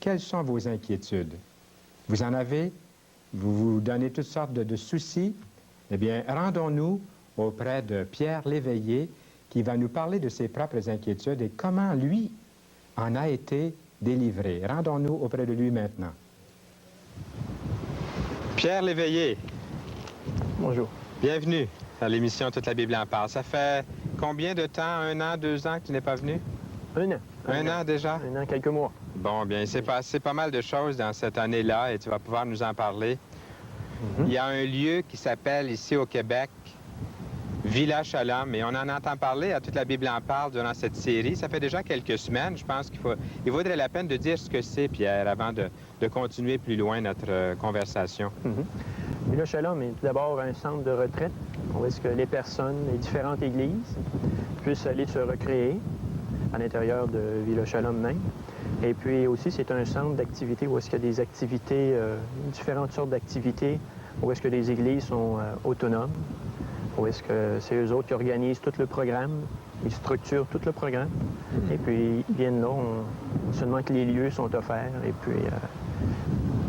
quelles sont vos inquiétudes? Vous en avez? Vous vous donnez toutes sortes de soucis? Eh bien, rendons-nous auprès de Pierre Léveillé, qui va nous parler de ses propres inquiétudes et comment lui en a été délivré. Rendons-nous auprès de lui maintenant. Pierre Léveillé. Bonjour. Bienvenue à l'émission Toute la Bible en parle. Ça fait combien de temps? 1 an, 2 ans que tu n'es pas venu? 1 an. Un an déjà? 1 an, quelques mois. Bon, bien, il s'est passé pas mal de choses dans cette année-là et tu vas pouvoir nous en parler. Il y a un lieu qui s'appelle ici au Québec Villa Shalom, et on en entend parler à Toute la Bible en parle durant cette série. Ça fait déjà quelques semaines. Je pense qu'il vaudrait la peine de dire ce que c'est, Pierre, avant de continuer plus loin notre conversation. Villa Shalom est tout d'abord un centre de retraite où est-ce que les personnes, les différentes églises puissent aller se recréer à l'intérieur de Villa Shalom même. Et puis aussi, c'est un centre d'activité où est-ce qu'il y a des activités, différentes sortes d'activités, où est-ce que les églises sont autonomes, où est-ce que c'est eux autres qui organisent tout le programme, ils structurent tout le programme. Et puis, ils viennent là, seulement que les lieux sont offerts, et puis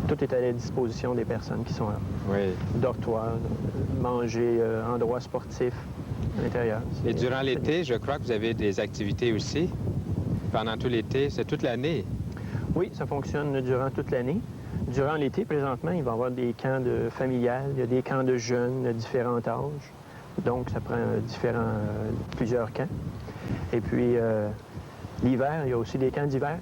tout est à la disposition des personnes qui sont là. Oui. Dortoir, manger, endroits sportifs à l'intérieur. Et durant l'été, je crois que vous avez des activités aussi. Pendant tout l'été, c'est toute l'année. Oui, ça fonctionne durant toute l'année. Durant l'été, présentement, il va y avoir des camps familiales, il y a des camps de jeunes de différents âges. Donc, ça prend plusieurs camps. Et puis, l'hiver, il y a aussi des camps d'hiver.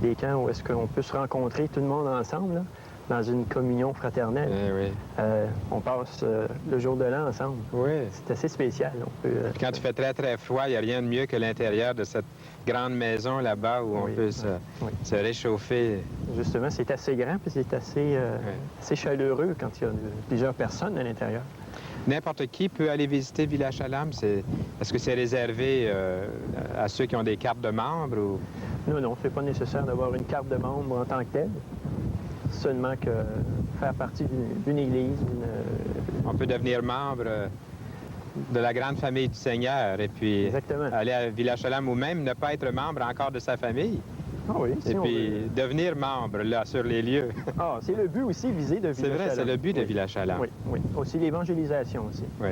Des camps où est-ce qu'on peut se rencontrer tout le monde ensemble, là, dans une communion fraternelle. Oui. On passe le jour de l'an ensemble. Oui. C'est assez spécial. Quand il fait très, très froid, il n'y a rien de mieux que l'intérieur de cette grande maison là-bas où on peut se réchauffer. Justement, c'est assez grand et c'est assez chaleureux quand il y a plusieurs personnes à l'intérieur. N'importe qui peut aller visiter Villa Shalom? Est-ce que c'est réservé à ceux qui ont des cartes de membres? Ou... Non, c'est pas nécessaire d'avoir une carte de membre en tant que telle. Seulement que faire partie d'une église. On peut devenir membre de la grande famille du Seigneur et puis aller à Villa Shalom ou même ne pas être membre encore de sa famille. Ah oui, et puis devenir membre là sur les lieux. Ah, c'est le but aussi visé de Villa Shalom. C'est vrai, c'est le but de Villa Shalom. Oui. Aussi l'évangélisation aussi. Oui.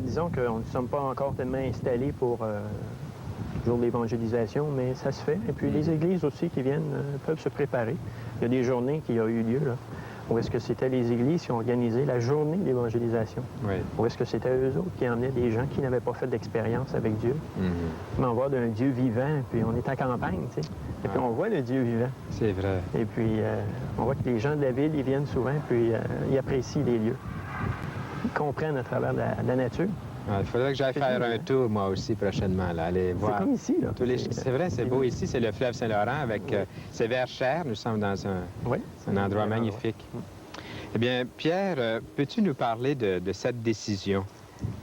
Disons qu'on ne sommes pas encore tellement installés pour le jour de l'évangélisation, mais ça se fait. Et puis les églises aussi qui viennent peuvent se préparer. Il y a des journées qui ont eu lieu là, où est-ce que c'était les églises qui ont organisé la journée d'évangélisation. Oui. Où est-ce que c'était eux autres qui emmenaient des gens qui n'avaient pas fait d'expérience avec Dieu. Mais on voit d'un Dieu vivant, puis on est en campagne, tu sais. Et puis on voit le Dieu vivant. C'est vrai. Et puis on voit que les gens de la ville, ils viennent souvent, puis ils apprécient les lieux. Ils comprennent à travers la nature. Il faudrait que j'aille faire un tour, moi aussi, prochainement, là, aller voir. C'est comme ici, là. C'est vrai, c'est beau ici, c'est le fleuve Saint-Laurent avec ses vers chers. Nous sommes dans un endroit magnifique. Eh bien, Pierre, peux-tu nous parler de cette décision,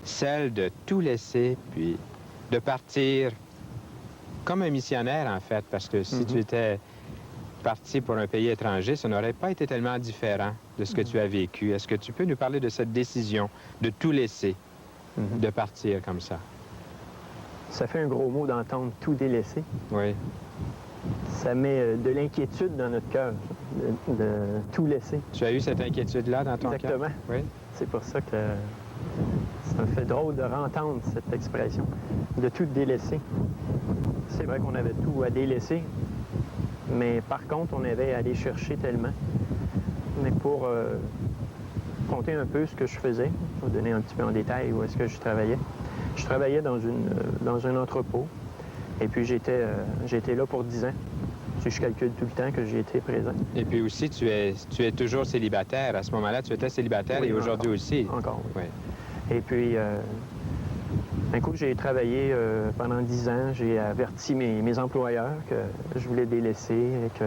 celle de tout laisser, puis de partir comme un missionnaire, en fait, parce que si tu étais parti pour un pays étranger, ça n'aurait pas été tellement différent de ce que tu as vécu. Est-ce que tu peux nous parler de cette décision de tout laisser? De partir comme ça. Ça fait un gros mot d'entendre tout délaisser. Oui. Ça met de l'inquiétude dans notre cœur, de tout laisser. Tu as eu cette inquiétude-là dans ton cœur? Exactement. Oui. C'est pour ça que ça me fait drôle de entendre cette expression, de tout délaisser. C'est vrai qu'on avait tout à délaisser, mais par contre, on avait à aller chercher tellement. Mais pour compter un peu ce que je faisais, je vais donner un petit peu en détail où est-ce que je travaillais. Je travaillais dans un entrepôt et puis j'étais là pour 10 ans. Si je calcule tout le temps que j'ai été présent. Et puis aussi, tu es toujours célibataire. À ce moment-là, tu étais célibataire et aujourd'hui aussi. Encore, oui. Et puis, un coup, j'ai travaillé pendant 10 ans. J'ai averti mes employeurs que je voulais délaisser et que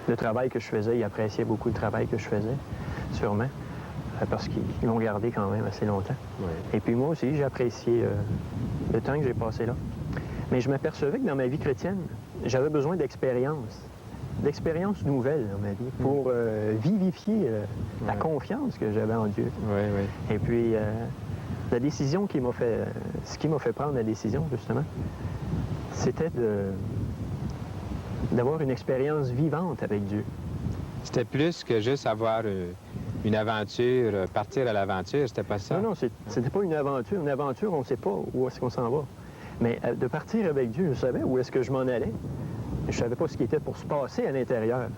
le travail que je faisais, ils appréciaient beaucoup le travail que je faisais, sûrement. Parce qu'ils m'ont gardé quand même assez longtemps. Oui. Et puis moi aussi, j'ai apprécié le temps que j'ai passé là. Mais je m'apercevais que dans ma vie chrétienne, j'avais besoin d'expériences nouvelles dans ma vie pour vivifier la confiance que j'avais en Dieu. Oui. Et puis, la décision ce qui m'a fait prendre la décision, justement, c'était d'avoir une expérience vivante avec Dieu. C'était plus que juste avoir une aventure, partir à l'aventure, c'était pas ça? Non, non, c'était pas une aventure. Une aventure, on ne sait pas où est-ce qu'on s'en va. Mais de partir avec Dieu, je savais où est-ce que je m'en allais. Je ne savais pas ce qui était pour se passer à l'intérieur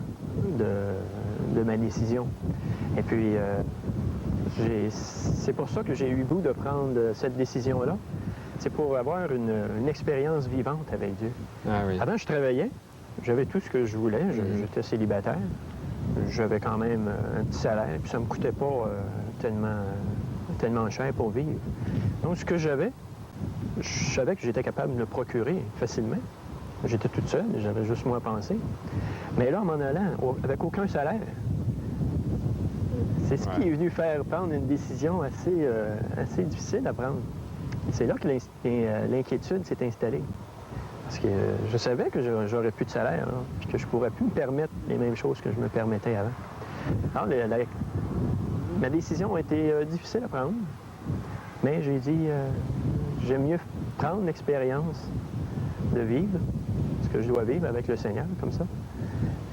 de ma décision. Et puis, c'est pour ça que j'ai eu le goût de prendre cette décision-là. C'est pour avoir une expérience vivante avec Dieu. Ah oui. Avant, je travaillais. J'avais tout ce que je voulais. J'étais célibataire. J'avais quand même un petit salaire. Puis ça ne me coûtait pas tellement cher pour vivre. Donc, ce que j'avais, je savais que j'étais capable de me le procurer facilement. J'étais toute seule, j'avais juste moi à penser. Mais là, en m'en allant, avec aucun salaire, c'est ce qui est venu faire prendre une décision assez difficile à prendre. C'est là que l'inquiétude s'est installée. Parce que je savais que j'aurais plus de salaire, puis que je ne pourrais plus me permettre les mêmes choses que je me permettais avant. Alors, ma décision a été difficile à prendre, mais j'ai dit, j'aime mieux prendre l'expérience de vivre ce que je dois vivre avec le Seigneur, comme ça,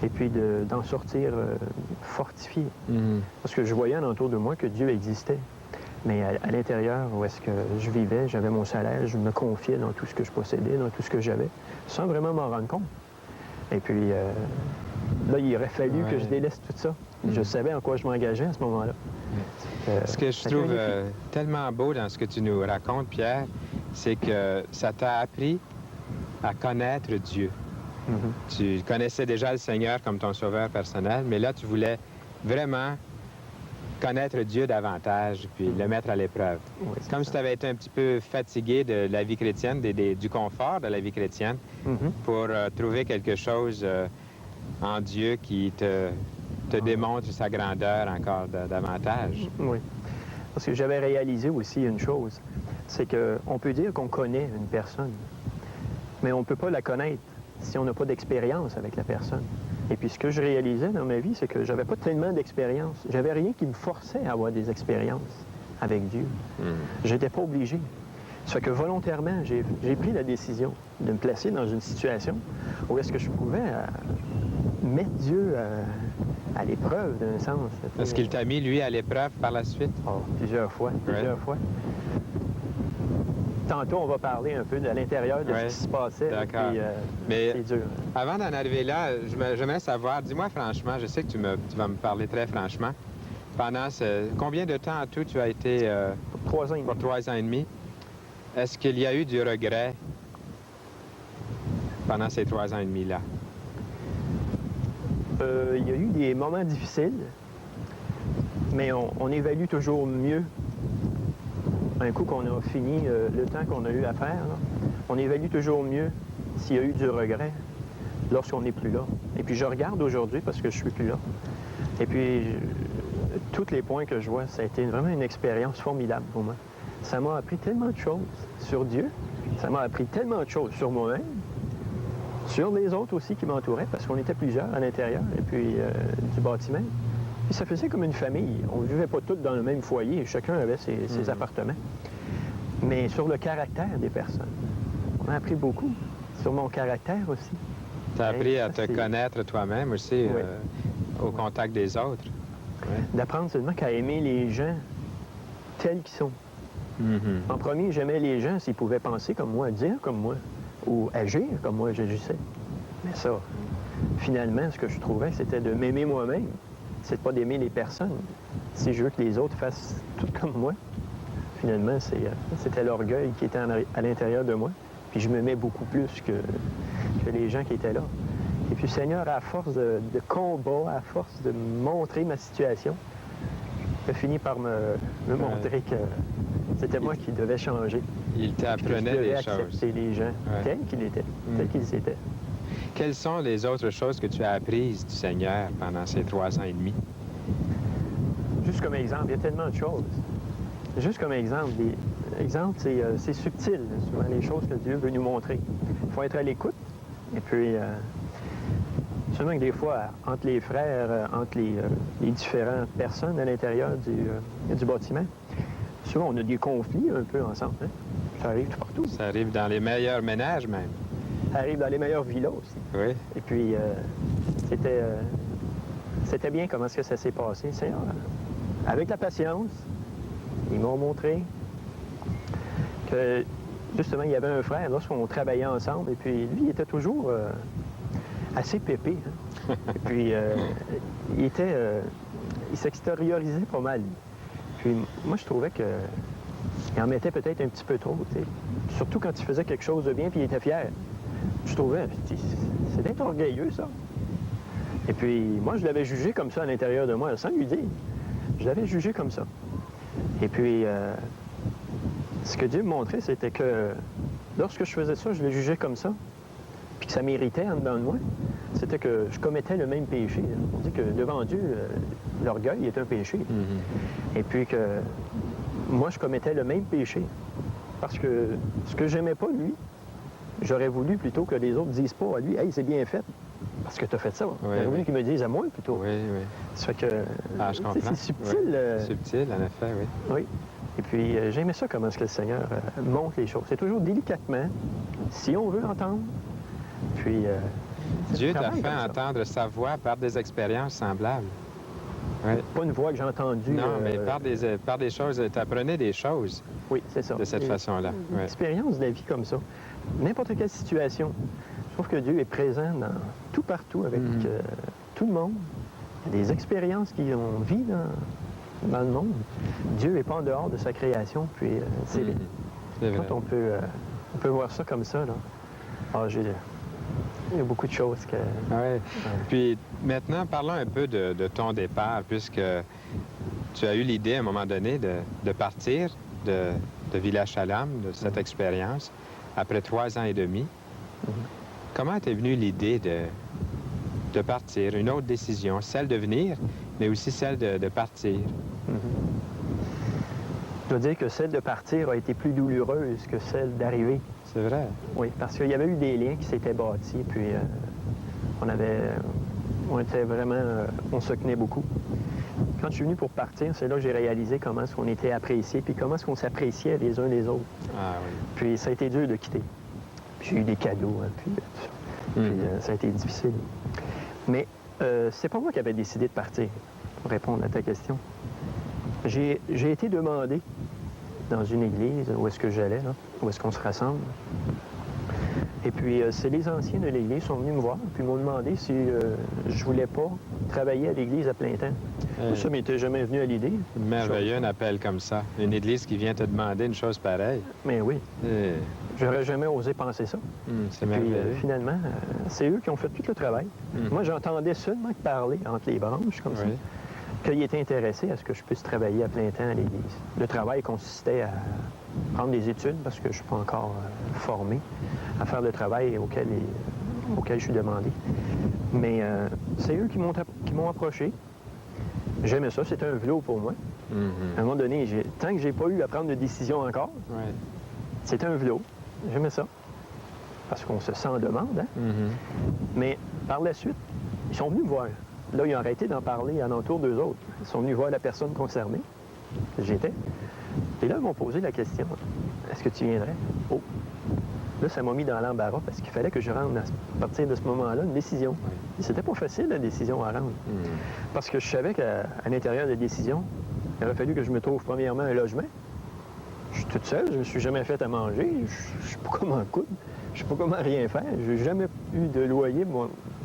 et puis d'en sortir fortifié. Parce que je voyais autour de moi que Dieu existait. Mais à l'intérieur, où est-ce que je vivais, j'avais mon salaire, je me confiais dans tout ce que je possédais, dans tout ce que j'avais, sans vraiment m'en rendre compte. Et puis, là, il aurait fallu que je délaisse tout ça. Je savais en quoi je m'engageais à ce moment-là. Ce que je trouve tellement beau dans ce que tu nous racontes, Pierre, c'est que ça t'a appris à connaître Dieu. Tu connaissais déjà le Seigneur comme ton sauveur personnel, mais là, tu voulais vraiment connaître Dieu davantage, puis le mettre à l'épreuve. Oui, comme si tu avais été un petit peu fatigué de la vie chrétienne, du confort de la vie chrétienne, pour trouver quelque chose en Dieu qui te démontre sa grandeur encore davantage. Oui. Parce que j'avais réalisé aussi une chose, c'est qu'on peut dire qu'on connaît une personne, mais on ne peut pas la connaître si on n'a pas d'expérience avec la personne. Et puis ce que je réalisais dans ma vie, c'est que j'avais pas tellement d'expérience. J'avais rien qui me forçait à avoir des expériences avec Dieu. J'étais pas obligé. Ça fait que volontairement, j'ai pris la décision de me placer dans une situation où est-ce que je pouvais mettre Dieu à l'épreuve, d'un sens. Est-ce qu'il t'a mis, lui, à l'épreuve par la suite? Oh, plusieurs fois. Tantôt, on va parler un peu de l'intérieur de ce qui se passait. D'accord. Mais c'est dur. Avant d'en arriver là, j'aimerais savoir, dis-moi franchement, je sais que tu vas me parler très franchement. Pendant combien de temps en tout tu as été... pour 3 ans et demi. Pour 3 ans et demi. Est-ce qu'il y a eu du regret pendant ces 3 ans et demi-là? Il y a eu des moments difficiles, mais on évalue toujours mieux. Un coup qu'on a fini le temps qu'on a eu à faire, là, on évalue toujours mieux s'il y a eu du regret lorsqu'on n'est plus là. Et puis je regarde aujourd'hui parce que je suis plus là. Et puis tous les points que je vois, ça a été vraiment une expérience formidable pour moi. Ça m'a appris tellement de choses sur Dieu, ça m'a appris tellement de choses sur moi-même, sur les autres aussi qui m'entouraient, parce qu'on était plusieurs à l'intérieur, et puis du bâtiment. Puis ça faisait comme une famille. On ne vivait pas tous dans le même foyer. Chacun avait ses appartements. Mais sur le caractère des personnes, on a appris beaucoup. Sur mon caractère aussi. Tu as appris à te connaître toi-même aussi, au contact des autres. D'apprendre seulement qu'à aimer les gens tels qu'ils sont. En premier, j'aimais les gens s'ils pouvaient penser comme moi, dire comme moi, ou agir comme moi j'agissais. Mais ça, finalement, ce que je trouvais, c'était de m'aimer moi-même. C'est pas d'aimer les personnes. Si je veux que les autres fassent tout comme moi, finalement, c'était l'orgueil qui était à l'intérieur de moi. Puis je m'aimais beaucoup plus que les gens qui étaient là. Et puis Seigneur, à force de combat, à force de montrer ma situation, il a fini par me montrer que c'était moi qui devais changer. Il t'apprenait des choses. Accepter les gens tels qu'ils étaient, tels qu'ils étaient. Quelles sont les autres choses que tu as apprises du Seigneur pendant ces 3 ans et demi? Juste comme exemple, il y a tellement de choses. Juste comme exemple, c'est subtil, souvent, les choses que Dieu veut nous montrer. Il faut être à l'écoute. Et puis, seulement que des fois, entre les frères, entre les différentes personnes à l'intérieur du bâtiment, souvent, on a des conflits un peu ensemble. Hein? Ça arrive tout partout. Ça arrive dans les meilleurs ménages, même. arrive dans les meilleures villas aussi. Oui. Et puis, c'était bien comment est-ce que ça s'est passé. Seigneur, avec la patience, ils m'ont montré que, justement, il y avait un frère, lorsqu'on travaillait ensemble, et puis lui, il était toujours assez pépé. Hein. Et puis, il s'extériorisait pas mal. Puis, moi, je trouvais qu'il en mettait peut-être un petit peu trop, tu sais. Surtout quand il faisait quelque chose de bien, puis il était fier. Je trouvais, c'est d'être orgueilleux, ça. Et puis, moi, je l'avais jugé comme ça à l'intérieur de moi, sans lui dire. Je l'avais jugé comme ça. Et puis, ce que Dieu me montrait, c'était que lorsque je faisais ça, je le jugeais comme ça, puis que ça m'irritait en dedans de moi, c'était que je commettais le même péché. On dit que devant Dieu, l'orgueil est un péché. Mm-hmm. Et puis que moi, je commettais le même péché. Parce que ce que j'aimais pas, lui, j'aurais voulu plutôt que les autres disent pas à lui « Hey, c'est bien fait, parce que tu as fait ça. » J'aurais voulu qu'ils me disent à moi plutôt. Oui, oui. Ça fait que je comprends. C'est subtil. Oui. Subtil, en effet, oui. Oui. Et puis, j'aimais ça, comment est-ce que le Seigneur montre les choses. C'est toujours délicatement, si on veut entendre. Puis... Dieu t'a fait entendre sa voix par des expériences semblables. Oui. Pas une voix que j'ai entendue. Non, mais par des choses, tu apprenais des choses. Oui, c'est ça. De cette façon-là. Une expérience de la vie comme ça. N'importe quelle situation. Je trouve que Dieu est présent dans tout partout avec tout le monde. Il y a des expériences qu'on vit dans le monde. Dieu n'est pas en dehors de sa création, puis c'est quand on peut voir ça comme ça, là. Ah, il y a beaucoup de choses que... Oui. Puis maintenant, parlons un peu de ton départ, puisque tu as eu l'idée à un moment donné de partir de Village Shalom, de cette expérience, après 3 ans et demi. Comment t'es venue l'idée de partir, une autre décision, celle de venir, mais aussi celle de partir? Je dois dire que celle de partir a été plus douloureuse que celle d'arriver. C'est vrai? Oui, parce qu'il y avait eu des liens qui s'étaient bâtis, puis on était vraiment... on se tenait beaucoup. Quand je suis venu pour partir, c'est là que j'ai réalisé comment est-ce qu'on était appréciés, puis comment est-ce qu'on s'appréciait les uns les autres. Ah oui. Puis ça a été dur de quitter. J'ai eu des cadeaux, hein, puis ça a été difficile. Mais c'est pas moi qui avais décidé de partir, pour répondre à ta question. J'ai été demandé dans une église où est-ce que j'allais, là, où est-ce qu'on se rassemble. Et puis, c'est les anciens de l'église qui sont venus me voir, puis m'ont demandé si je voulais pas travailler à l'église à plein temps. Ça m'était jamais venu à l'idée. Merveilleux, un appel comme ça. Une église qui vient te demander une chose pareille. Mais oui. J'aurais jamais osé penser ça. C'est merveilleux. Puis, finalement, c'est eux qui ont fait tout le travail. Moi, j'entendais seulement parler entre les branches, comme ça, qu'ils étaient intéressés à ce que je puisse travailler à plein temps à l'église. Le travail consistait à prendre des études, parce que je ne suis pas encore formé, à faire le travail auquel je suis demandé. Mais c'est eux qui m'ont approché. J'aimais ça, c'était un vélo pour moi. À un moment donné, tant que j'ai pas eu à prendre de décision encore, c'était un vélo. J'aimais ça. Parce qu'on se sent en demande, hein? Mais par la suite, ils sont venus me voir. Là, ils ont arrêté d'en parler alentour d'eux autres. Ils sont venus voir la personne concernée. J'étais. Et là, ils m'ont posé la question. Est-ce que tu viendrais? Oh! Là, ça m'a mis dans l'embarras parce qu'il fallait que je rende, à partir de ce moment-là, une décision. Et c'était pas facile, la décision à rendre. Parce que je savais qu'à l'intérieur de la décision, il aurait fallu que je me trouve premièrement un logement. Je suis toute seule, je ne me suis jamais fait à manger, je ne sais pas comment coudre, je ne sais pas comment rien faire. Je n'ai jamais eu de loyer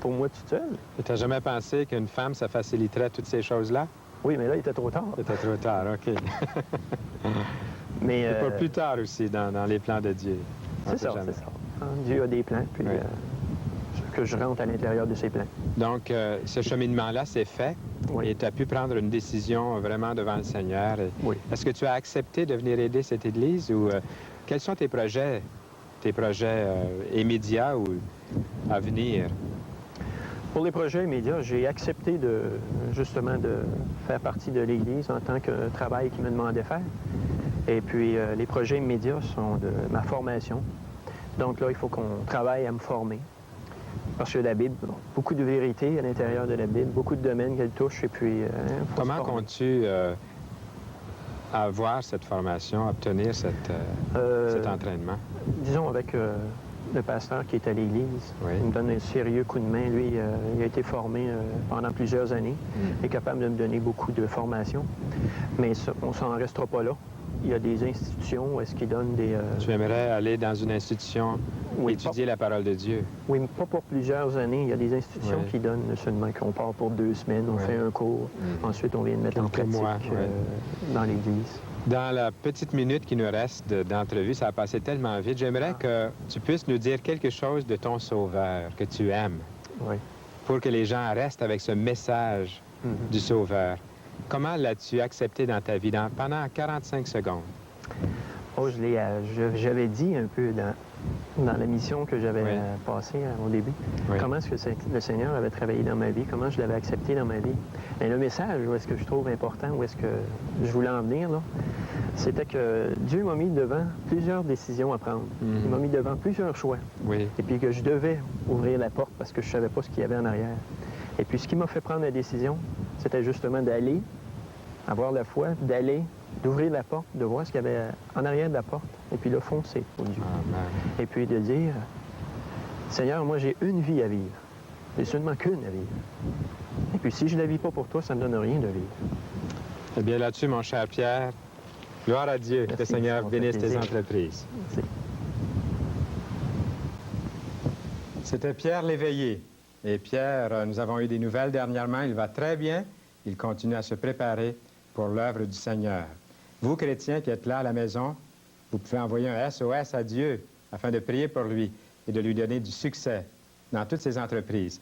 pour moi toute seule. Et tu n'as jamais pensé qu'une femme, ça faciliterait toutes ces choses-là? Oui, mais là, il était trop tard. C'était trop tard, OK. Mais c'est pas plus tard aussi dans les plans de Dieu. C'est ça, c'est ça. Dieu a des plans, puis que je rentre à l'intérieur de ses plans. Donc, ce cheminement-là, c'est fait. Et tu as pu prendre une décision vraiment devant le Seigneur. Est-ce que tu as accepté de venir aider cette Église ou quels sont tes projets immédiats ou à venir? Pour les projets immédiats, j'ai accepté justement de faire partie de l'Église en tant que travail qu'ils me demandaient de faire. Et puis, les projets immédiats sont de ma formation. Donc là, il faut qu'on travaille à me former. Parce que la Bible, beaucoup de vérités à l'intérieur de la Bible, beaucoup de domaines qu'elle touche, et puis... Comment comptes-tu avoir cette formation, obtenir cet entraînement? Disons, avec le pasteur qui est à l'Église. Oui. Il me donne un sérieux coup de main. Lui, il a été formé pendant plusieurs années. Il est capable de me donner beaucoup de formation. Mais ça, on ne s'en restera pas là. Il y a des institutions où est-ce qu'ils donnent des... Tu aimerais aller dans une institution Oui, étudier la parole de Dieu? Oui, mais pas pour plusieurs années. Il y a des institutions qui donnent seulement qu'on part pour 2 semaines, on fait un cours, ensuite on vient de mettre en pratique dans l'Église. Dans la petite minute qui nous reste d'entrevue, ça a passé tellement vite. J'aimerais que tu puisses nous dire quelque chose de ton Sauveur que tu aimes, pour que les gens restent avec ce message du Sauveur. Comment l'as-tu accepté dans ta vie pendant 45 secondes? Oh, j'avais dit un peu dans la mission que j'avais passée au début, comment est-ce que le Seigneur avait travaillé dans ma vie, comment je l'avais accepté dans ma vie. Et le message, où est-ce que je trouve important, où est-ce que je voulais en venir, là, c'était que Dieu m'a mis devant plusieurs décisions à prendre. Il m'a mis devant plusieurs choix. Et puis que je devais ouvrir la porte parce que je ne savais pas ce qu'il y avait en arrière. Et puis ce qui m'a fait prendre la décision, c'était justement d'aller, avoir la foi, d'aller, d'ouvrir la porte, de voir ce qu'il y avait en arrière de la porte, et puis de foncer au Dieu. Et puis de dire, Seigneur, moi j'ai une vie à vivre. J'ai seulement qu'une à vivre. Et puis si je ne la vis pas pour toi, ça ne me donne rien de vivre. Eh bien là-dessus, mon cher Pierre, gloire à Dieu. Que le Seigneur bénisse tes entreprises. Merci. C'était Pierre Léveillé. Et Pierre, nous avons eu des nouvelles dernièrement. Il va très bien. Il continue à se préparer pour l'œuvre du Seigneur. Vous, chrétiens qui êtes là à la maison, vous pouvez envoyer un SOS à Dieu afin de prier pour lui et de lui donner du succès dans toutes ses entreprises.